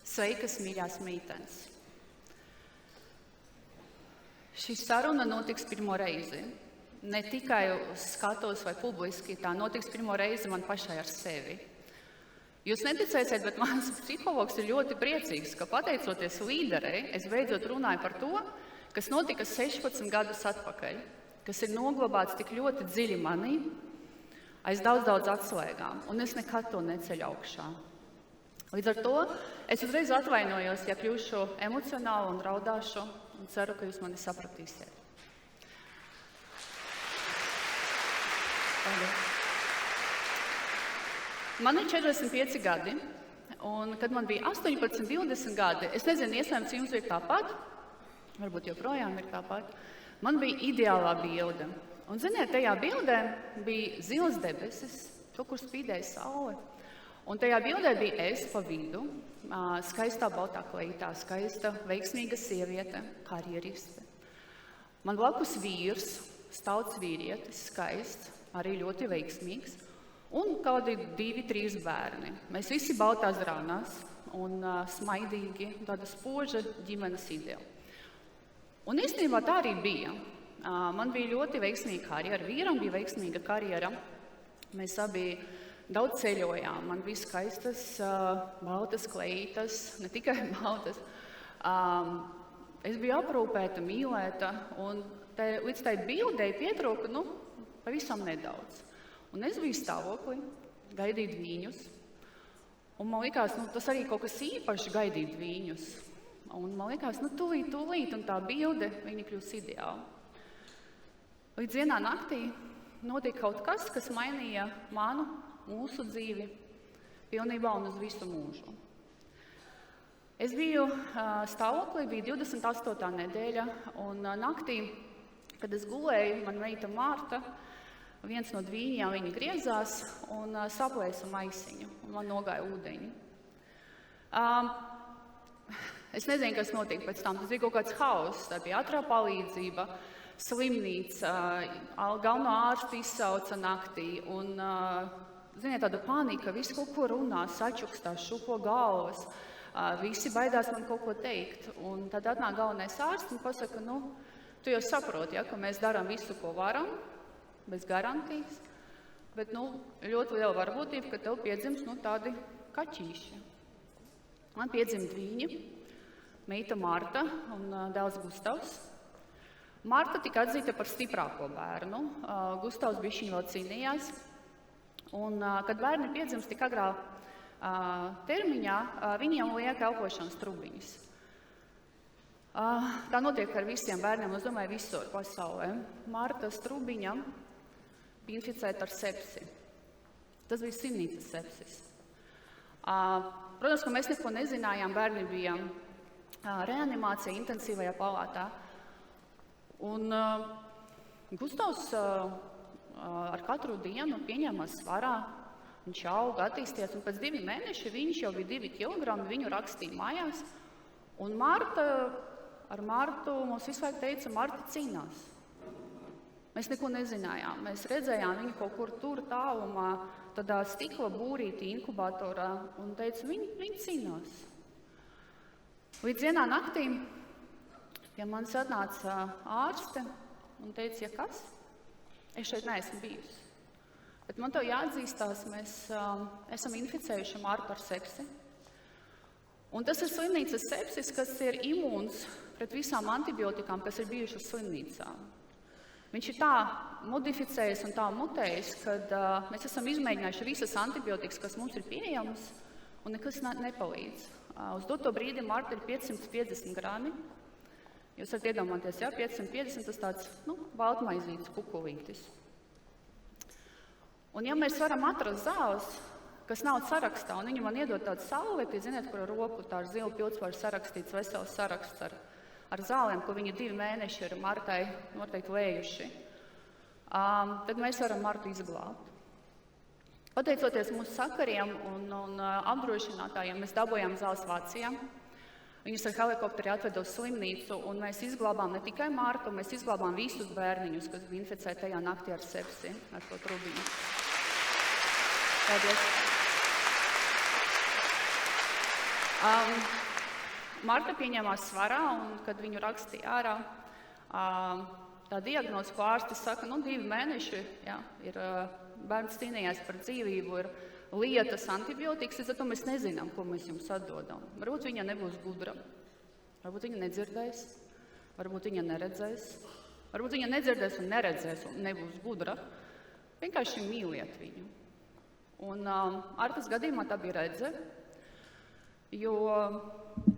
Sveikas, mīļās meitenes! Šī saruna notiks pirmo reizi. Ne tikai uz skatuves vai publiski, tā notiks pirmo reizi man pašai ar sevi. Jūs neticēsiet, bet mans psihologs ir ļoti priecīgs, ka pateicoties līderei, es beidzot runāju par to, kas notika 16 gadus atpakaļ, kas ir noglabāts tik ļoti dziļi manī, aiz daudz atslēgām, un es nekad to neceļu augšā. Līdz ar to es uzreiz atvainojos, ja kļūšu emocionāli un raudāšu, un ceru, ka jūs mani sapratīsiet. Paldies. Man ir 45 gadi, un kad man bija 18, 20 gadi, es nezinu, iespējams, jums ir tāpat, varbūt joprojām ir tāpat, man bija ideālā bilde. Un, ziniet, tajā bildē bija zils debesis, tur, kur spīdēja saule. Un tajā bildē bija es pa vidu, skaistā baltā kleitā, skaista, veiksmīga sieviete, karjeriste. Man blakus vīrs, stauds vīrietis, skaists, arī ļoti veiksmīgs. Un kādi 2-3 bērni. Mēs visi baltās rānās un smaidīgi, tāda spoža ģimenes ideja. Un īstenībā tā arī bija. Man bija ļoti veiksmīga karjera, vīram bija veiksmīga karjera. Mēs abi daudz ceļojām. Man bija skaistas baltas kleitas, ne tikai baltas. Es biju aprūpēta, mīlēta, un līdz tai bildei pietrūka, pavisam nedaudz. Un es biju stāvoklī, gaidīt viņus, un man likās, tas arī kaut kas īpaši gaidīt viņus. Un man likās, tūlīt, un tā bilde, viņa kļūs ideāla. Līdz vienā naktī notika kaut kas, kas mainīja mūsu dzīvi pilnībā un uz visu mūžu. Es biju stāvoklī, bija 28. nedēļa, un naktī, kad es gulēju, man meita Marta, viens no dvīņām viņa griezās un saplēsa maisiņu, un man nogāja ūdeņi. Es nezinu, kas notika pēc tam. Tas bija kaut kāds hauss, tā bija ātrā palīdzība, slimnīca, galvenā ārsta izsauca naktī, un, ziniet, tāda panika, visi kaut ko runā, sačukstās, šupo galvas, visi baidās man kaut ko teikt. Un tad atnāk galvenais ārsts un pasaka, tu jau saproti, ka mēs darām visu, ko varam, bez garantijas, bet ļoti liela varbūtība, ka tev piedzims tādi kaķīši. Man piedzima dvīņi, meita Marta un dēls Gustavs. Marta tika atzīta par stiprāko bērnu, Gustavs bišķiņ vēl cīnījās, un kad bērni piedzimst tik agrā termiņā, viņiem liek elpošanas trubiņas. Tā notiek ar visiem bērniem, es domāju, visur pasaulē. Martas trubiņa bija inficēta ar sepsi. Tas bija slimnīcas sepsis. Protams, ka mēs neko nezinājām, bērni bija reanimācija intensīvajā palātā. Un Gustavs ar katru dienu pieņēma svarā, viņš auga, attīstījās, un pēc 2 mēneši viņš jau bija 2 kilogrami, viņu rakstīja mājās. Un ar Martu mums visu laiku teica, Marta cīnās. Mēs neko nezinājām. Mēs redzējām viņu kaut kur tur tālumā, tādā stikla būrītī inkubatorā, un teica, viņi cīnās. Līdz vienā naktī pie manis atnāca ārste un teica, ja kas? Es šeit neesmu bijusi. Bet man tev jāatzīstās, mēs esam inficējuši Martu ar sepsi. Un tas ir slimnīcas sepsis, kas ir imūns pret visām antibiotikām, kas ir bijušas slimnīcām. Viņš ir tā modificējis un tā mutējis, kad mēs esam izmēģinājuši visas antibiotikas, kas mums ir pieejamas, un nekas nepalīdz. Uz doto brīdi Marta ir 550 grami. Jūs varat iedomāties, 550, tas tāds, baltmaizīts kukulītis. Un ja mēs varam atrast zāles, kas nav sarakstā, un viņi man iedod tādu salveti, ziniet, kur ar roku tā ar zilu pildspāru sarakstīts vesels saraksts ar zālēm, ko viņi 2 mēneši ir Martai noteikti lējuši, tad mēs varam Martu izglābt. Pateicoties mūsu sakariem un apdrošinātājiem, mēs dabūjām zāles Vācijā. Viņus ar helikopteri atveda uz slimnīcu, un mēs izglābām ne tikai Martu, mēs izglābām visus bērniņus, kas bija inficēti tajā naktī ar sepsi, ar to trubiņu. Paldies! Marta pieņēmās svarā, un kad viņu rakstīja ārā, tā diagnoze, ko ārsti saka, 2 mēneši, ir bērns cīnījās par dzīvību, ir lietas antibiotikas, līdz ar to mēs nezinām, ko mēs jums atdodam. Varbūt viņa nebūs gudra, varbūt viņa nedzirdēs, varbūt viņa neredzēs, varbūt viņa nedzirdēs un neredzēs un nebūs gudra. Vienkārši mīliet viņu. Un Artas gadījumā tā bija redze, jo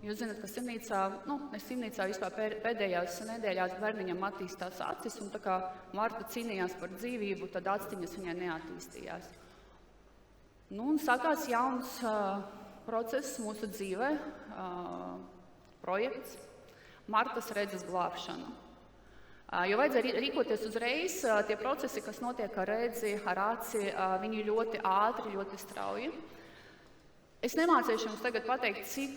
jūs zināt, ka slimnīcā, ne slimnīcā, vispār pēdējās nedēļās bērniņam attīstās acis, un tā kā Marta cīnījās par dzīvību, tad aciņas viņai neattīstījās. Un sākās jauns process mūsu dzīvē, projekts, Martas redzes glābšana. Jo vajadzēja rīkoties uzreiz, tie procesi, kas notiek ar redzi, ar aci, viņi ļoti ātri, ļoti strauji. Es nemācīšu jums tagad pateikt, cik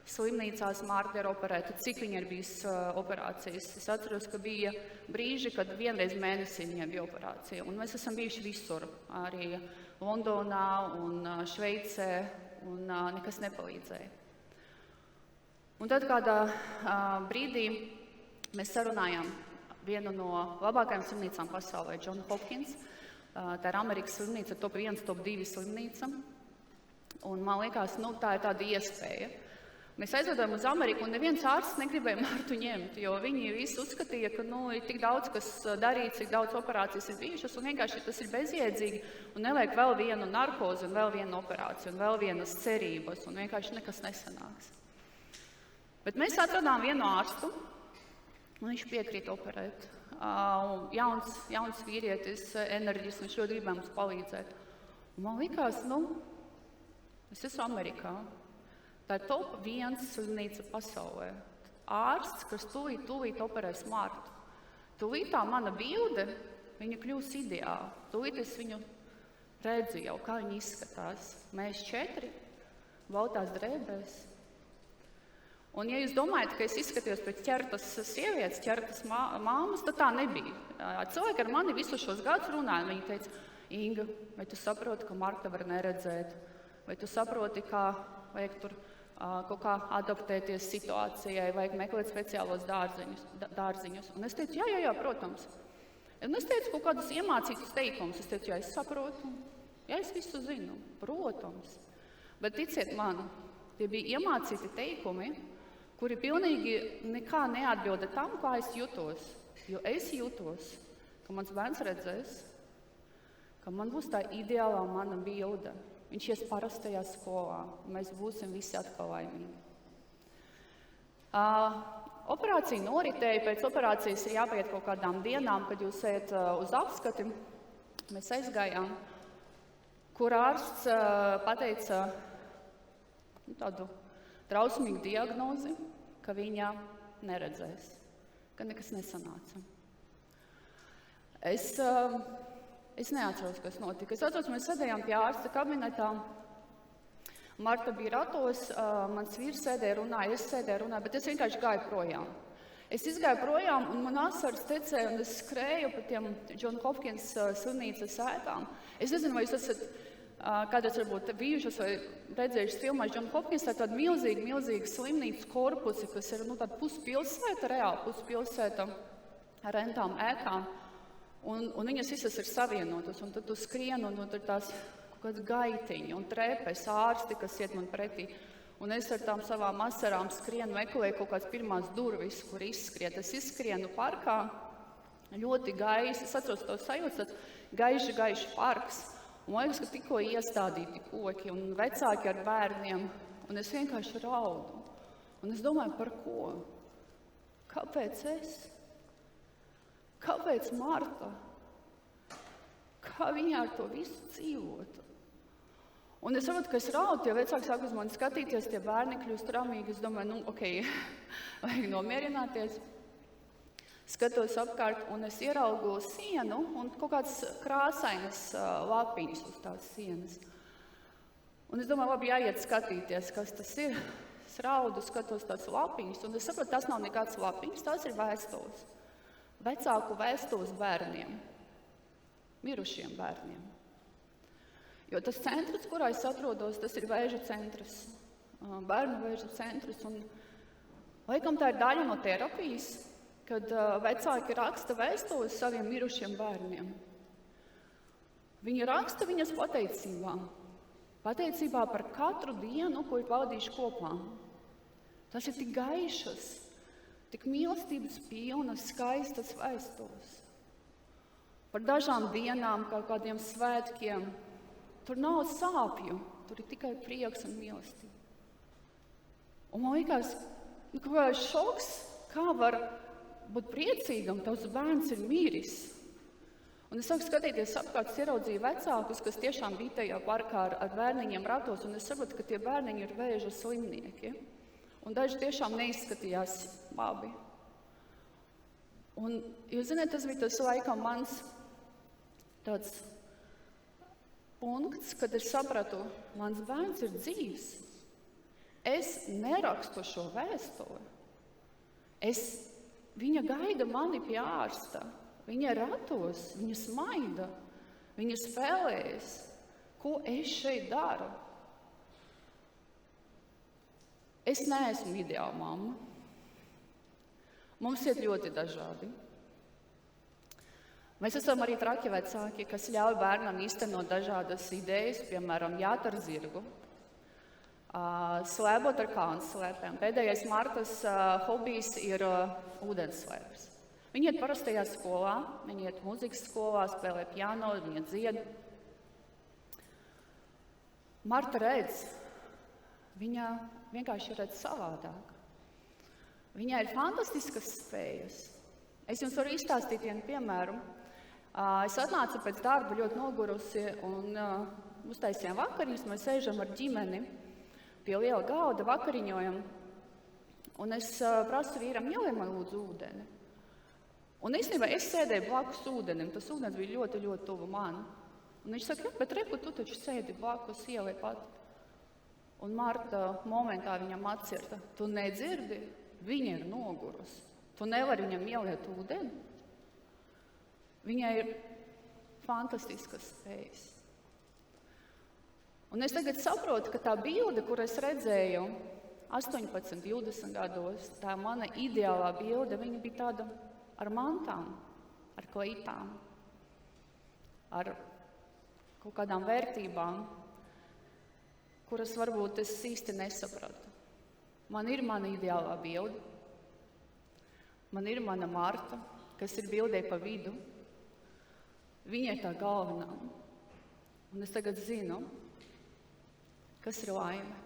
slimnīcās Marta ir operēta, cik viņa ir bijis operācijas. Es atceros, ka bija brīži, kad vienreiz mēnesī viņai bija operācija. Un mēs esam bijuši visur, arī Londonā un Šveicē, un nekas nepalīdzēja. Un tad kādā brīdī mēs sarunājām vienu no labākajām slimnīcām pasaulē, John Hopkins. Tā ir Amerikas slimnīca, top 1, top 2 slimnīca. Un man liekas, tā ir tāda iespēja. Mēs aizvedām uz Ameriku, un neviens ārsts negribēja Martu ņemt, jo viņi visi uzskatīja, ka ir tik daudz, kas darīts, cik daudz operācijas ir bijušas, un vienkārši tas ir bezjēdzīgi, un nevajag vēl vienu narkozi, un vēl vienu operāciju, un vēl vienas cerības, un vienkārši nekas nesanāks. Bet mēs atradām vienu ārstu, un viņš piekrīt operēt. Jauns vīrietis, enerģisks, viņš ļoti gribēja mums palīdzēt. Un man likās, es esmu Amerikā. Tā ir top 1 slimnīca pasaulē. Ārsts, kas tūlīt operēs Martu. Tūlīt tā mana bilde, viņa kļūs ideāla. Tūlīt es viņu redzu jau, kā viņa izskatās. Mēs 4, baltās drēbēs. Un ja jūs domājat, ka es izskatījos pēc ķertas sievietes, ķertas māmas, tad tā nebija. Cilvēki ar mani visus šos gadus runāja, viņi teica, Inga, vai tu saproti, ka Marta var neredzēt? Vai tu saproti, ka vajag tur kaut kā adaptēties situācijai, vajag meklēt speciālos dārziņus? Un es teicu, jā, protams. Un es teicu kaut kādus iemācītus teikumus. Es teicu, es saprotu, es visu zinu, protams. Bet ticiet man, tie bija iemācīti teikumi, kuri pilnīgi nekā neatbilda tam, kā es jutos. Jo es jutos, ka mans bērns redzēs, ka man būs tā ideālā mana bilde. Viņš ies parastajā skolā, un mēs būsim visi atkal laimīgi. Operācija noritēja, pēc operācijas ir jāpaiet kaut kādām dienām, kad jūs ejat uz apskati. Mēs aizgājām, kur ārsts pateica tādu trausmīgu diagnozi, ka viņa neredzēs, ka nekas nesanāca. Es neatceros, kas notika. Es atceros, mēs sēdējām pie ārsta kabinetā. Marta bija ratos, mans vīrs sēdēja runāja, es sēdēju runāju, bet es vienkārši gāju projām. Es izgāju projām, un man asaras tecēja, un es skrēju pa tiem John Hopkins slimnīcas ēkām. Es nezinu, vai jūs esat kādreiz varbūt bijušas vai redzējušas filmās John Hopkins, tā ir tāda milzīga slimnīcas korpusi, kas ir tāda puspilsēta, reāli puspilsēta ar rentām ēkām. Un viņas visas ir savienotas, un tad tu skrien, un tur tās kaut kāds gaitiņi un trepes ārsti, kas iet man pretī. Un es ar tām savām asarām skrienu, meklēju kaut kāds pirmās durvis, kur izskriet. Es izskrienu parkā, ļoti gaiši, es atceros to sajūtu, tāds gaišs parks. Un liekas, ka tikko iestādīti koki un vecāki ar bērniem, un es vienkārši raudu. Un es domāju, par ko? Kāpēc es? Kāpēc Marta? Kā viņa ar to visu dzīvotu? Un es saprotu, ka es raudu, ja vecāki sāk uz mani skatīties, tie bērni kļūst ramīgi. Es domāju, vajag nomierināties. Skatos apkārt, un es ieraugu sienu un kaut kādas krāsainas lapiņas uz tās sienas. Un es domāju, labi, jāiet skatīties, kas tas ir. Es raudu, skatos tās lapiņas, un es saprotu, tas nav nekāds lapiņas, tās ir vēstules. Vecāku vēstules bērniem, mirušiem bērniem. Jo tas centrs, kurā es atrodos, tas ir Vēža centrs. bērnu vēža centrus. Un, laikam tā ir daļa no terapijas, kad vecāki raksta vēstules saviem mirušiem bērniem. Viņi raksta viņas pateicībā par katru dienu, ko ir pavadījuši kopā. Tas ir tik gaišas, tik mīlestības pilnas, skaistas vēstules. Par dažām dienām, kā kādiem svētkiem. Tur nav sāpju, tur ir tikai prieks un mīlestība. Un man liekas, ka šoks, kā var būt priecīgam, tavs bērns ir miris. Un es sāku skatīties apkārt, ieraudzīju vecākus, kas tiešām bija tajā parkā ar bērniņiem ratos, un es sapratu, ka tie bērniņi ir vēža slimnieki. Un daži tiešām neizskatījās labi. Un, jūs zināt, tas bija tas laikam mans tāds punkts, kad es sapratu, mans bērns ir dzīvs. Es nerakstu šo vēstuli. Viņa gaida mani pie ārsta. Viņa ratos, viņa smaida, viņa spēlējas. Ko es šeit daru? Es neesmu ideāla mamma. Mums ir ļoti dažādi. Mēs esam arī traki vecāki, kas ļauj bērnam īstenot dažādas idejas, piemēram, jāt ar zirgu, slēpot ar kalnslēpēm. Pēdējais Martas hobijs ir ūdensslēpes. Viņi iet parastajā skolā, viņi iet mūzikas skolā, spēlē piano, viņi dzied. Marta redz, viņa vienkārši redz savādāk. Viņai ir fantastiskas spējas. Es jums varu izstāstīt vienu piemēru. Es atnācu pēc darba ļoti nogurusi un uztaisījām vakariņas. Mēs sēžam ar ģimeni pie liela galda, vakariņojam. Un es prasu vīram, ielej man lūdzu ūdeni. Un īstenībā es sēdēju blakus ūdenim. Tas ūdens bija ļoti, ļoti tuvu man. Un viņš saka, bet reku, tu taču sēdi blakus, ielej pat. Un Marta momentā viņam atcirta, tu nedzirdi, viņa ir nogurusi. Tu nevari viņam ieliet ūdeni. Viņai ir fantastiskas spējas. Un es tagad saprotu, ka tā bilde, kur es redzēju 18, 20 gados, tā mana ideālā bilde, viņa bija tāda ar mantām, ar kleitām, ar kaut kādām vērtībām, kuras varbūt es īsti nesapratu. Man ir mana ideālā bilde. Man ir mana Marta, kas ir bildē pa vidu. Viņa ir tā galvenā. Un es tagad zinu, kas ir laime.